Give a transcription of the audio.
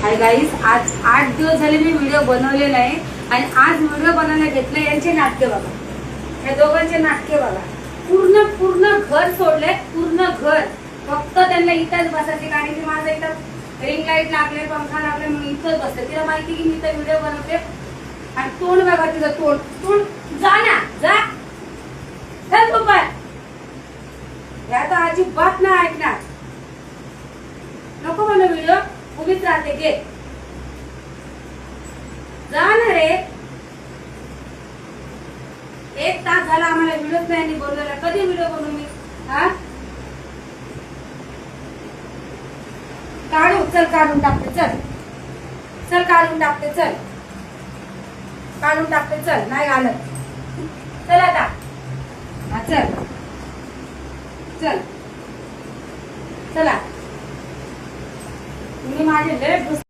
Hi guys, आज 8 दिवस झाले मी व्हिडिओ बनवले नाही आणि आज व्हिडिओ बनायला घेतले. यांचे नाटके बघा, या दोघांचे नाटके बघा. पूर्ण घर सोडले, पूर्ण घर. फक्त त्यांना इथंच बसायचे, कारण की माझं इथं रिंग लाईट लागले, पंखा लागले, म्हणून इथंच बसते. तिला माहिती की मी इथं व्हिडिओ बनवते. आणि तोंड बघा तिचं, तोंड जा ना, जा याचा अजिबात नाही ऐकणार. नको मला व्हिडिओ, उभीच राहते घे, जा ना रे. 1 तास झाला आम्हाला व्हिडिओच नाही बोलवला. कधी व्हिडिओ बनवू मी? हा, काढू, चल काढून टाकते, चल काढून टाकते, चल काढून टाकते, चल नाही घालत. चल आता, हा चल चला. तुम्ही माझे लेट